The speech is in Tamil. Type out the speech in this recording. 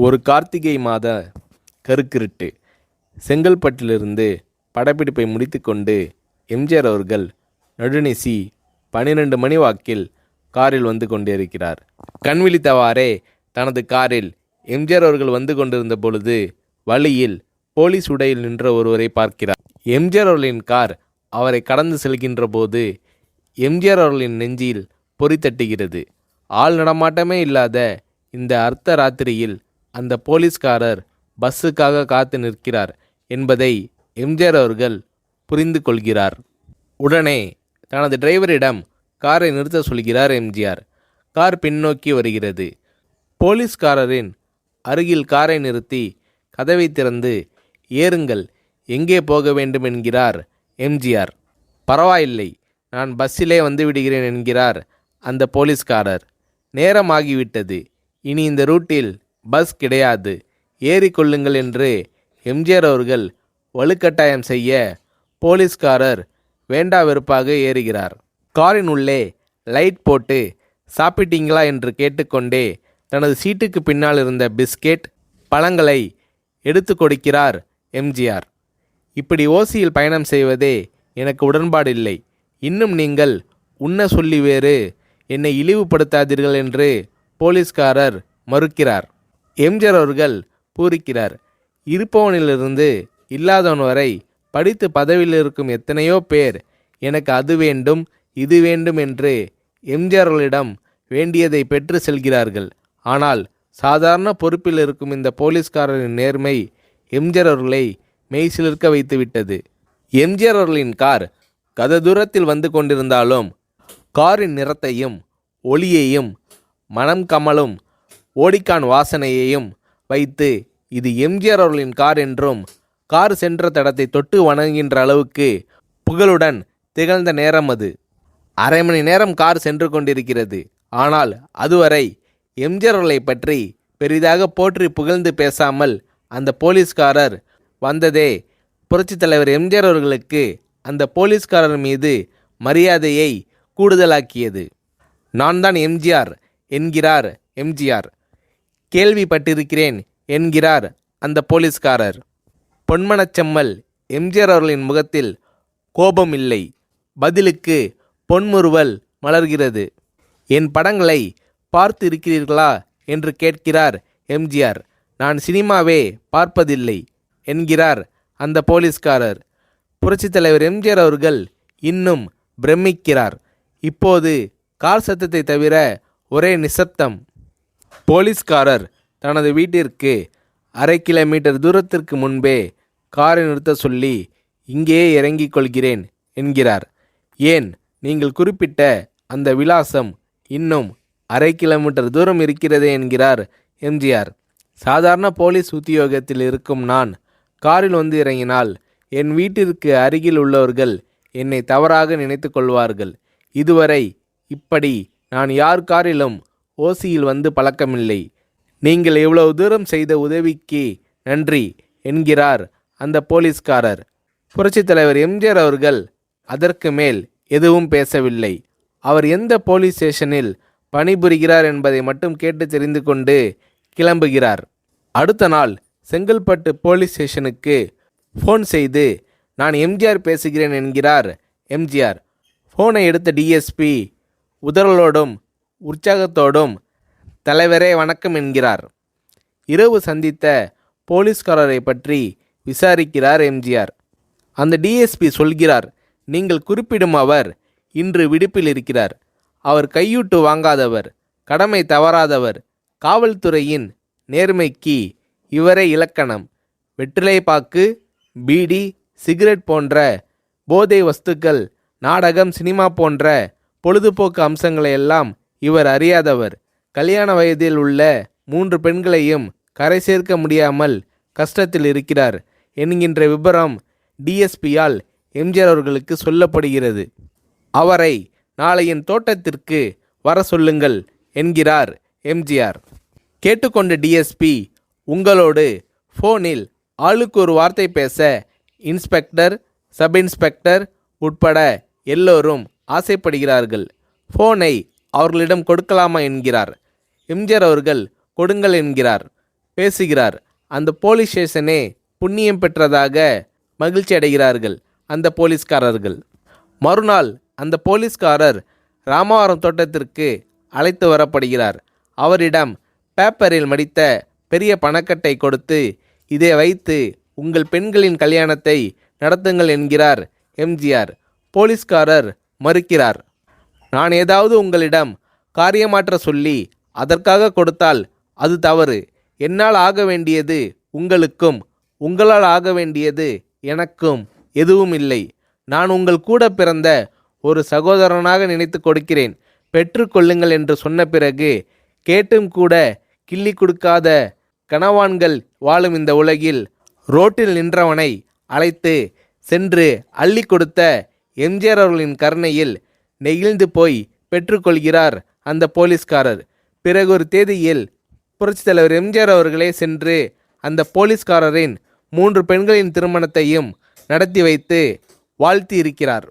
ஒரு கார்த்திகை மாத கருக்கிருட்டு. செங்கல்பட்டிலிருந்து படப்பிடிப்பை முடித்துக்கொண்டு எம்ஜிஆர் அவர்கள் நடுநிசி 12 மணி வாக்கில் காரில் வந்து கொண்டிருக்கிறார். கண் விழித்தவாறே தனது காரில் எம்ஜிஆர் அவர்கள் வந்து கொண்டிருந்த பொழுது வழியில் போலீஸ் உடையில் நின்ற ஒருவரை பார்க்கிறார். எம்ஜிஆர் அவர்களின் கார் அவரை கடந்து செல்கின்ற போது எம்ஜிஆர் அவர்களின் நெஞ்சில் பொறி தட்டுகிறது. ஆள் நடமாட்டமே இல்லாத இந்த அர்த்த ராத்திரியில் அந்த போலீஸ்காரர் பஸ்ஸுக்காக காத்து நிற்கிறார் என்பதை எம்ஜிஆர் அவர்கள் புரிந்து கொள்கிறார். உடனே தனது டிரைவரிடம் காரை நிறுத்த சொல்கிறார் எம்ஜிஆர். கார் பின்னோக்கி வருகிறது. போலீஸ்காரரின் அருகில் காரை நிறுத்தி கதவை திறந்து ஏறுங்கள், எங்கே போக வேண்டும் என்கிறார் எம்ஜிஆர். பரவாயில்லை, நான் பஸ்ஸிலே வந்து விடுகிறேன் என்கிறார் அந்த போலீஸ்காரர். நேரமாகிவிட்டது, இனி இந்த ரூட்டில் பஸ் கிடையாது, ஏறிக்கொள்ளுங்கள் என்று எம்ஜிஆர் அவர்கள் வலுக்கட்டாயம் செய்ய போலீஸ்காரர் வேண்டா வெறுப்பாக ஏறுகிறார். காரின் உள்ளே லைட் போட்டு சாப்பிட்டீங்களா என்று கேட்டுக்கொண்டே தனது சீட்டுக்கு பின்னால் இருந்த பிஸ்கெட் பழங்களை எடுத்து கொடுக்கிறார் எம்ஜிஆர். இப்படி ஓசியில் பயணம் செய்வதே எனக்கு உடன்பாடில்லை. இன்னும் நீங்கள் உண்ண சொல்லி வேறு என்னை இழிவுபடுத்தாதீர்கள் என்று போலீஸ்காரர் மறுக்கிறார். எம்ஜிஆர் அவர்கள் பூரிக்கிறார். இருப்பவனிலிருந்து இல்லாதவன் வரை படித்து பதவியில் இருக்கும் எத்தனையோ பேர் எனக்கு அது வேண்டும் இது வேண்டும் என்று எம்ஜிஆர் அவர்களிடம் வேண்டியதை பெற்று செல்கிறார்கள். ஆனால் சாதாரண பொறுப்பில் இருக்கும் இந்த போலீஸ்காரரின் நேர்மை எம்ஜிஆர் அவர்களை மெய்சிலிர்க்க வைத்துவிட்டது. எம்ஜிஆர் அவர்களின் கார் கத தூரத்தில் வந்து கொண்டிருந்தாலும் காரின் நிறத்தையும் ஒளியையும் மனம் கமலும் ஓடிக்கான் வாசனையையும் வைத்து இது எம்ஜிஆர் அவர்களின் கார் என்றும் கார் சென்ற தடத்தை தொட்டு வணங்குகின்ற அளவுக்கு புகழுடன் திகழ்ந்த நேரம் அது. அரை மணி நேரம் கார் சென்று கொண்டிருக்கிறது. ஆனால் அதுவரை எம்ஜிஆர் அவர்களை பற்றி பெரிதாக போற்றி புகழ்ந்து பேசாமல் அந்த போலீஸ்காரர் வந்ததே புரட்சித் தலைவர் எம்ஜிஆர் அவர்களுக்கு அந்த போலீஸ்காரர் மீது மரியாதையை கூடுதலாக்கியது. நான் தான் எம்ஜிஆர் என்கிறார் எம்ஜிஆர். கேள்விப்பட்டிருக்கிறேன் என்கிறார் அந்த போலீஸ்காரர். பொன்மனச்செம்மல் எம்ஜிஆர் அவர்களின் முகத்தில் கோபம் இல்லை, பதிலுக்கு பொன்முறுவல் மலர்கிறது. என் படங்களை பார்த்து இருக்கிறீர்களா என்று கேட்கிறார் எம்ஜிஆர். நான் சினிமாவே பார்ப்பதில்லை என்கிறார் அந்த போலீஸ்காரர். புரட்சித் தலைவர் எம்ஜிஆர் அவர்கள் இன்னும் பிரமிக்கிறார். இப்போது கார் சத்தத்தை தவிர ஒரே நிசப்தம். போலீஸ்காரர் தனது வீட்டிற்கு 1/2 கிலோமீட்டர் தூரத்திற்கு முன்பே காரை நிறுத்த சொல்லி இங்கேயே இறங்கிக் கொள்கிறேன் என்கிறார். ஏன், நீங்கள் குறிப்பிட்ட அந்த விலாசம் இன்னும் 1/2 கிலோமீட்டர் தூரம் இருக்கிறதே என்கிறார் எம்ஜிஆர். சாதாரண போலீஸ் உத்தியோகத்தில் இருக்கும் நான் காரில் வந்து இறங்கினால் என் வீட்டிற்கு அருகில் உள்ளவர்கள் என்னை தவறாக நினைத்து கொள்வார்கள். இதுவரை இப்படி நான் யார் காரிலும் ஓசியில் வந்து பழக்கமில்லை. நீங்கள் இவ்வளவு தூரம் செய்த உதவிக்கு நன்றி என்கிறார் அந்த போலீஸ்காரர். புரட்சித் தலைவர் எம்ஜிஆர் அவர்கள் அதற்கு மேல் எதுவும் பேசவில்லை. அவர் எந்த போலீஸ் ஸ்டேஷனில் பணிபுரிகிறார் என்பதை மட்டும் கேட்டு தெரிந்து கொண்டு கிளம்புகிறார். அடுத்த நாள் செங்கல்பட்டு போலீஸ் ஸ்டேஷனுக்கு ஃபோன் செய்து நான் எம்ஜிஆர் பேசுகிறேன் என்கிறார் எம்ஜிஆர். ஃபோனை எடுத்த டிஎஸ்பி உதறலோடும் உற்சாகத்தோடும் தலைவரே வணக்கம் என்கிறார். இரவு சந்தித்த போலீஸ்காரரை பற்றி விசாரிக்கிறார் எம்ஜிஆர். அந்த டிஎஸ்பி சொல்கிறார், நீங்கள் குறிப்பிடும் அவர் இன்று விடுப்பில் இருக்கிறார். அவர் கையூட்டு வாங்காதவர், கடமை தவறாதவர். காவல்துறையின் நேர்மைக்கு இவரே இலக்கணம். வெற்றிலை பாக்கு, பீடி, சிகரெட் போன்ற போதை வஸ்துக்கள், நாடகம், சினிமா போன்ற பொழுதுபோக்கு அம்சங்களையெல்லாம் இவர் அறியாதவர். கல்யாண வயதில் உள்ள 3 பெண்களையும் கரை சேர்க்க முடியாமல் கஷ்டத்தில் இருக்கிறார் என்கின்ற விபரம் டிஎஸ்பியால் எம்ஜிஆர் அவர்களுக்கு சொல்லப்படுகிறது. அவரை நாளை என் தோட்டத்திற்கு வர சொல்லுங்கள் என்கிறார் எம்ஜிஆர். கேட்டுக்கொண்ட டிஎஸ்பி உங்களோடு ஃபோனில் ஆளுக்கு ஒரு வார்த்தை பேச இன்ஸ்பெக்டர், சப் இன்ஸ்பெக்டர் உட்பட எல்லோரும் ஆசைப்படுகிறார்கள். ஃபோனை அவர்களிடம் கொடுக்கலாமா என்கிறார். எம்ஜிஆர் அவர்கள் கொடுங்கள் என்கிறார். பேசுகிறார். அந்த போலீஸ் ஸ்டேஷனே புண்ணியம் பெற்றதாக மகிழ்ச்சி அடைகிறார்கள் அந்த போலீஸ்காரர்கள். மறுநாள் அந்த போலீஸ்காரர் ராமவரம் தோட்டத்திற்கு அழைத்து வரப்படுகிறார். அவரிடம் பேப்பரில் மடித்த பெரிய பணக்கட்டை கொடுத்து, இதை வைத்து உங்கள் பெண்களின் கல்யாணத்தை நடத்துங்கள் என்கிறார் எம்ஜிஆர். போலீஸ்காரர் மறுக்கிறார். நான் ஏதாவது உங்களிடம் காரியமாற்ற சொல்லி அதற்காக கொடுத்தால் அது தவறு. என்னால் ஆக வேண்டியது உங்களுக்கும், உங்களால் ஆக வேண்டியது எனக்கும் எதுவும் இல்லை. நான் உங்கள் கூட பிறந்த ஒரு சகோதரனாக நினைத்து கொடுக்கிறேன், பெற்றுக்கொள்ளுங்கள் என்று சொன்ன பிறகு கேட்டும் கூட கிள்ளி கொடுக்காத கனவான்கள் வாழும் இந்த உலகில் ரோட்டில் நின்றவனை அழைத்து சென்று அள்ளி கொடுத்த எம்ஜிஆர் அவர்களின் கருணையில் நெகிழ்ந்து போய் பெற்றுக்கொள்கிறார் அந்த போலீஸ்காரர். பிறகு ஒரு தேதியில் புரட்சித் தலைவர் எம்ஜிஆர் அவர்களே சென்று அந்த போலீஸ்காரரின் 3 பெண்களின் திருமணத்தையும் நடத்தி வைத்து வாழ்த்தி இருக்கிறார்.